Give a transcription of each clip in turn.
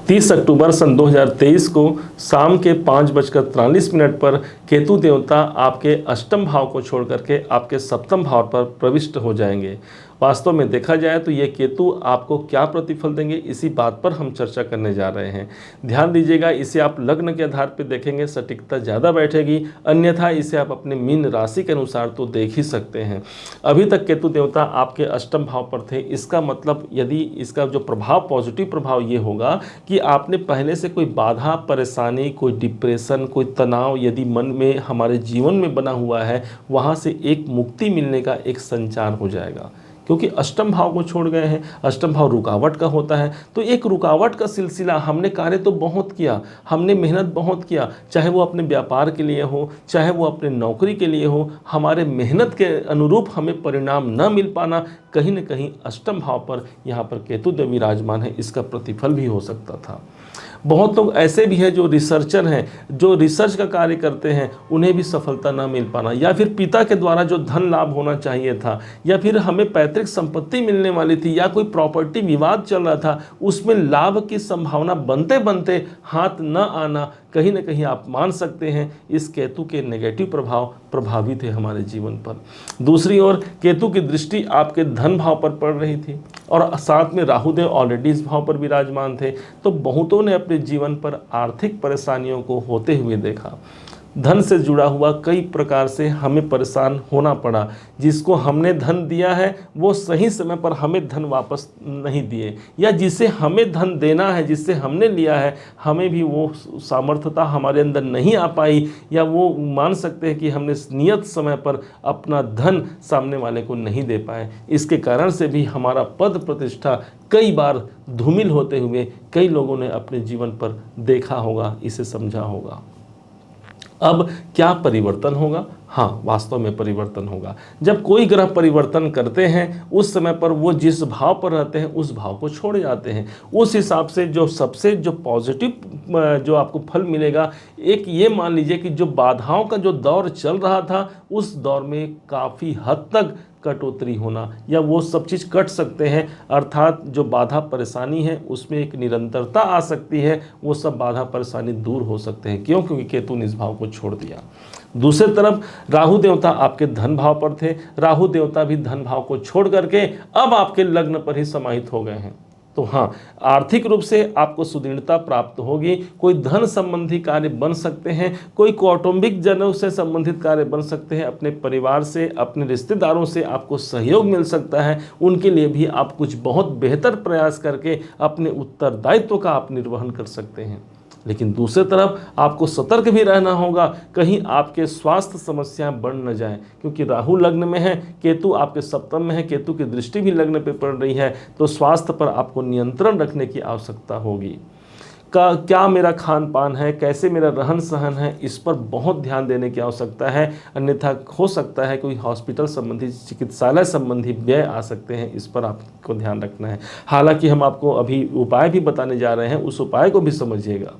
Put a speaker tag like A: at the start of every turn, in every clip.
A: 30 अक्टूबर सन 2023 को शाम के 5:43 पर केतु देवता आपके अष्टम भाव को छोड़ करके आपके सप्तम भाव पर प्रविष्ट हो जाएंगे। वास्तव में देखा जाए तो ये केतु आपको क्या प्रतिफल देंगे, इसी बात पर हम चर्चा करने जा रहे हैं। ध्यान दीजिएगा, इसे आप लग्न के आधार पर देखेंगे सटीकता ज़्यादा बैठेगी, अन्यथा इसे आप अपने मीन राशि के अनुसार तो देख ही सकते हैं। अभी तक केतु देवता आपके अष्टम भाव पर थे, इसका मतलब यदि इसका जो प्रभाव पॉजिटिव प्रभाव ये होगा कि आपने पहले से कोई बाधा, परेशानी, कोई डिप्रेशन, कोई तनाव यदि मन में, हमारे जीवन में बना हुआ है, वहाँ से एक मुक्ति मिलने का एक संचार हो जाएगा। क्योंकि अष्टम भाव को छोड़ गए हैं, अष्टम भाव रुकावट का होता है, तो एक रुकावट का सिलसिला, हमने कार्य तो बहुत किया, हमने मेहनत बहुत किया, चाहे वो अपने व्यापार के लिए हो, चाहे वो अपने नौकरी के लिए हो, हमारे मेहनत के अनुरूप हमें परिणाम न मिल पाना, कहीं न कहीं अष्टम भाव पर यहाँ पर केतु देव विराजमान है, इसका प्रतिफल भी हो सकता था। बहुत लोग ऐसे भी हैं जो रिसर्चर हैं, जो रिसर्च का कार्य करते हैं, उन्हें भी सफलता ना मिल पाना, या फिर पिता के द्वारा जो धन लाभ होना चाहिए था, या फिर हमें पैतृक संपत्ति मिलने वाली थी, या कोई प्रॉपर्टी विवाद चल रहा था, उसमें लाभ की संभावना बनते बनते हाथ न आना, कहीं ना कहीं आप मान सकते हैं इस केतु के नेगेटिव प्रभाव प्रभावित है हमारे जीवन पर। दूसरी ओर केतु की दृष्टि आपके धन भाव पर पड़ रही थी और साथ में राहुदेव ऑलरेडी इस भाव पर विराजमान थे, तो बहुतों ने अपने जीवन पर आर्थिक परेशानियों को होते हुए देखा। धन से जुड़ा हुआ कई प्रकार से हमें परेशान होना पड़ा। जिसको हमने धन दिया है वो सही समय पर हमें धन वापस नहीं दिए, या जिसे हमें धन देना है, जिससे हमने लिया है, हमें भी वो सामर्थ्यता हमारे अंदर नहीं आ पाई, या वो मान सकते हैं कि हमने नियत समय पर अपना धन सामने वाले को नहीं दे पाए। इसके कारण से भी हमारा पद प्रतिष्ठा कई बार धूमिल होते हुए कई लोगों ने अपने जीवन पर देखा होगा, इसे समझा होगा। अब क्या परिवर्तन होगा? हाँ, वास्तव में परिवर्तन होगा। जब कोई ग्रह परिवर्तन करते हैं उस समय पर वो जिस भाव पर रहते हैं उस भाव को छोड़ जाते हैं। उस हिसाब से जो सबसे जो पॉजिटिव जो आपको फल मिलेगा, एक ये मान लीजिए कि जो बाधाओं का जो दौर चल रहा था उस दौर में काफ़ी हद तक कटौती होना, या वो सब चीज़ कट सकते हैं, अर्थात जो बाधा परेशानी है उसमें एक निरंतरता आ सकती है, वो सब बाधा परेशानी दूर हो सकते हैं। क्यों? क्योंकि केतु ने इस भाव को छोड़ दिया। दूसरी तरफ राहु देवता आपके धन भाव पर थे, राहु देवता भी धन भाव को छोड़ करके अब आपके लग्न पर ही समाहित हो गए हैं। तो हाँ, आर्थिक रूप से आपको सुदृढ़ता प्राप्त होगी, कोई धन संबंधी कार्य बन सकते हैं, कोई कौटुंबिक जनों से संबंधित कार्य बन सकते हैं, अपने परिवार से, अपने रिश्तेदारों से आपको सहयोग मिल सकता है, उनके लिए भी आप कुछ बहुत बेहतर प्रयास करके अपने उत्तरदायित्व का आप निर्वहन कर सकते हैं। लेकिन दूसरी तरफ आपको सतर्क भी रहना होगा, कहीं आपके स्वास्थ्य समस्याएं बढ़ न जाएं, क्योंकि राहु लग्न में है, केतु आपके सप्तम में है, केतु की दृष्टि भी लग्न पे पड़ रही है, तो स्वास्थ्य पर आपको नियंत्रण रखने की आवश्यकता होगी। क्या मेरा खान पान है, कैसे मेरा रहन सहन है, इस पर बहुत ध्यान देने की आवश्यकता है, अन्यथा हो सकता है कोई हॉस्पिटल संबंधी, चिकित्सालय संबंधी व्यय आ सकते हैं, इस पर आपको ध्यान रखना है। हालांकि हम आपको अभी उपाय भी बताने जा रहे हैं, उस उपाय को भी समझिएगा।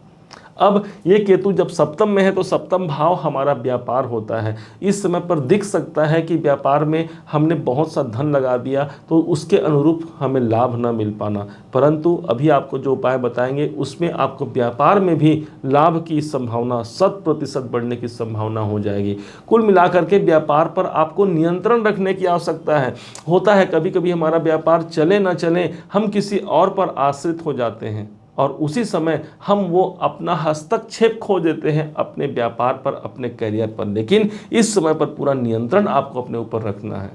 A: अब ये केतु जब सप्तम में है तो सप्तम भाव हमारा व्यापार होता है। इस समय पर दिख सकता है कि व्यापार में हमने बहुत सा धन लगा दिया तो उसके अनुरूप हमें लाभ न मिल पाना, परंतु अभी आपको जो उपाय बताएंगे उसमें आपको व्यापार में भी लाभ की संभावना 100% बढ़ने की संभावना हो जाएगी। कुल मिलाकर के व्यापार पर आपको नियंत्रण रखने की आवश्यकता है। होता है कभी कभी हमारा व्यापार चले ना चले, हम किसी और पर आश्रित हो जाते हैं और उसी समय हम वो अपना हस्तक्षेप खो देते हैं अपने व्यापार पर, अपने करियर पर। लेकिन इस समय पर पूरा नियंत्रण आपको अपने ऊपर रखना है।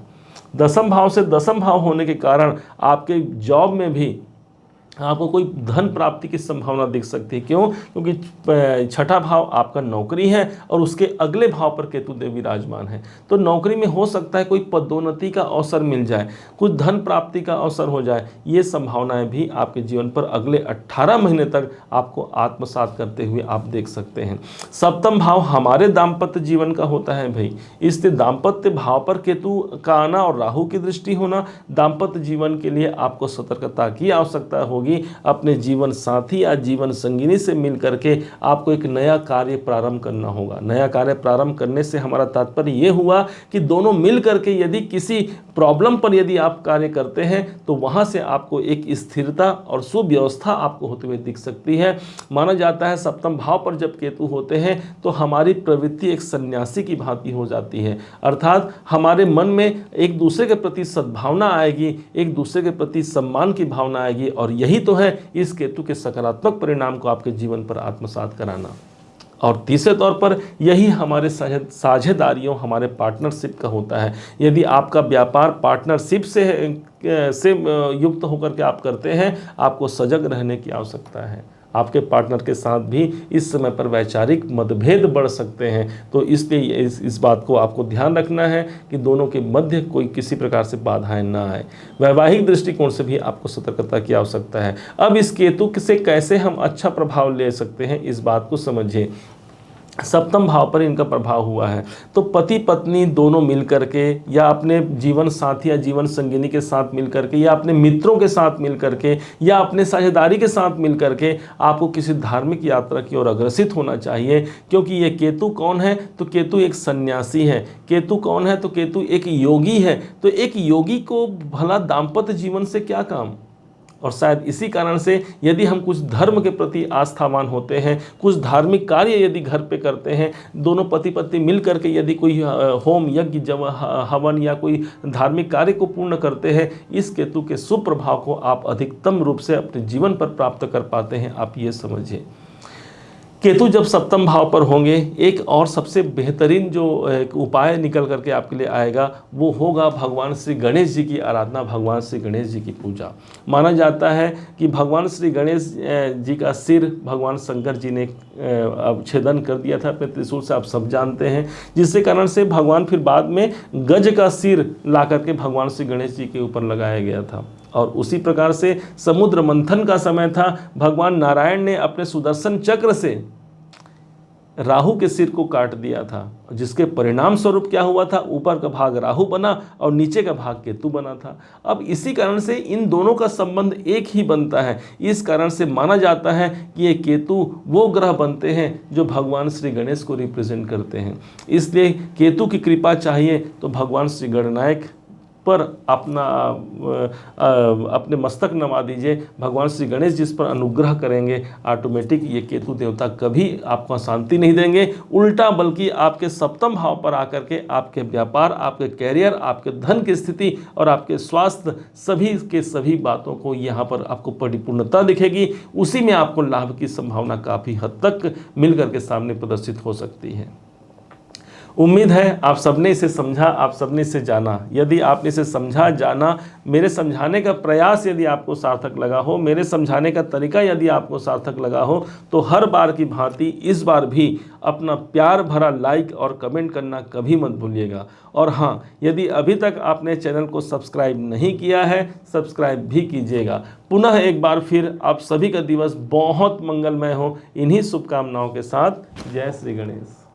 A: दसम भाव से दसम भाव होने के कारण आपके जॉब में भी आपको कोई धन प्राप्ति की संभावना दिख सकती है। क्यों? क्योंकि छठा भाव आपका नौकरी है और उसके अगले भाव पर केतु देव विराजमान है, तो नौकरी में हो सकता है कोई पदोन्नति का अवसर मिल जाए, कुछ धन प्राप्ति का अवसर हो जाए। ये संभावनाएं भी आपके जीवन पर अगले 18 महीने तक आपको आत्मसात करते हुए आप देख सकते हैं। सप्तम भाव हमारे दाम्पत्य जीवन का होता है भाई, इसलिए दाम्पत्य भाव पर केतु का आना और राहु की दृष्टि होना दाम्पत्य जीवन के लिए आपको सतर्कता की आवश्यकता होगी। होगी, अपने जीवन साथी या जीवन संगिनी से मिल करके आपको एक नया कार्य प्रारंभ करना होगा। नया कार्य प्रारंभ करने से हमारा तात्पर्य ये हुआ कि दोनों मिल करके यदि किसी प्रॉब्लम पर यदि आप कार्य करते हैं तो वहाँ से आपको एक स्थिरता और सुव्यवस्था आपको होते हुए दिख सकती है। माना जाता है सप्तम भाव पर जब केतु होते हैं तो हमारी प्रवृत्ति एक सन्यासी की भांति हो जाती है, अर्थात हमारे मन में एक दूसरे के प्रति सद्भावना आएगी, एक दूसरे के प्रति सम्मान की भावना आएगी, और यही तो है इस केतु के सकारात्मक परिणाम को आपके जीवन पर आत्मसात कराना। और तीसरे तौर पर यही हमारे साझेदारियों, हमारे पार्टनरशिप का होता है। यदि आपका व्यापार पार्टनरशिप से युक्त होकर के आप करते हैं, आपको सजग रहने की आवश्यकता है। आपके पार्टनर के साथ भी इस समय पर वैचारिक मतभेद बढ़ सकते हैं, तो इसलिए इस बात को आपको ध्यान रखना है कि दोनों के मध्य कोई किसी प्रकार से बाधाएं ना आए। वैवाहिक दृष्टिकोण से भी आपको सतर्कता की आवश्यकता है। अब इस केतु से कैसे हम अच्छा प्रभाव ले सकते हैं, इस बात को समझिए। सप्तम भाव पर इनका प्रभाव हुआ है तो पति पत्नी दोनों मिलकर के, या अपने जीवन साथी या जीवन संगिनी के साथ मिलकर के, या अपने मित्रों के साथ मिलकर के, या अपने साझेदारी के साथ मिलकर के आपको किसी धार्मिक यात्रा की ओर अग्रसित होना चाहिए। क्योंकि ये केतु कौन है, तो केतु एक सन्यासी है। केतु कौन है, तो केतु एक योगी है। तो एक योगी को भला दाम्पत्य जीवन से क्या काम। और शायद इसी कारण से यदि हम कुछ धर्म के प्रति आस्थावान होते हैं, कुछ धार्मिक कार्य यदि घर पे करते हैं, दोनों पति पत्नी मिल करके यदि कोई होम यज्ञ हवन या कोई धार्मिक कार्य को पूर्ण करते हैं, इस केतु के शुभ प्रभाव को आप अधिकतम रूप से अपने जीवन पर प्राप्त कर पाते हैं। आप ये समझिए, केतु जब सप्तम भाव पर होंगे, एक और सबसे बेहतरीन जो एक उपाय निकल करके आपके लिए आएगा वो होगा भगवान श्री गणेश जी की आराधना, भगवान श्री गणेश जी की पूजा। माना जाता है कि भगवान श्री गणेश जी का सिर भगवान शंकर जी ने छेदन कर दिया था अपने त्रिशूल से, आप सब जानते हैं, जिसके कारण से भगवान फिर बाद में गज का सिर ला करके भगवान श्री गणेश जी के ऊपर लगाया गया था। और उसी प्रकार से समुद्र मंथन का समय था, भगवान नारायण ने अपने सुदर्शन चक्र से राहु के सिर को काट दिया था, जिसके परिणाम स्वरूप क्या हुआ था, ऊपर का भाग राहु बना और नीचे का भाग केतु बना था। अब इसी कारण से इन दोनों का संबंध एक ही बनता है। इस कारण से माना जाता है कि ये केतु वो ग्रह बनते हैं जो भगवान श्री गणेश को रिप्रेजेंट करते हैं। इसलिए केतु की कृपा चाहिए तो भगवान श्री गणनायक पर अपने मस्तक नवा दीजिए। भगवान श्री गणेश जिस पर अनुग्रह करेंगे, ऑटोमेटिक ये केतु देवता कभी आपको शांति नहीं देंगे, उल्टा बल्कि आपके सप्तम भाव पर आकर के आपके व्यापार, आपके कैरियर, आपके धन की स्थिति और आपके स्वास्थ्य सभी के सभी बातों को यहाँ पर आपको परिपूर्णता दिखेगी। उसी में आपको लाभ की संभावना काफ़ी हद तक मिल करके सामने प्रदर्शित हो सकती है। उम्मीद है आप सबने इसे समझा, आप सबने इसे जाना। यदि आपने इसे समझा, जाना, मेरे समझाने का प्रयास यदि आपको सार्थक लगा हो, मेरे समझाने का तरीका यदि आपको सार्थक लगा हो, तो हर बार की भांति इस बार भी अपना प्यार भरा लाइक और कमेंट करना कभी मत भूलिएगा। और हाँ, यदि अभी तक आपने चैनल को सब्सक्राइब नहीं किया है, सब्सक्राइब भी कीजिएगा। पुनः एक बार फिर आप सभी का दिवस बहुत मंगलमय हो, इन्हीं शुभकामनाओं के साथ। जय श्री गणेश।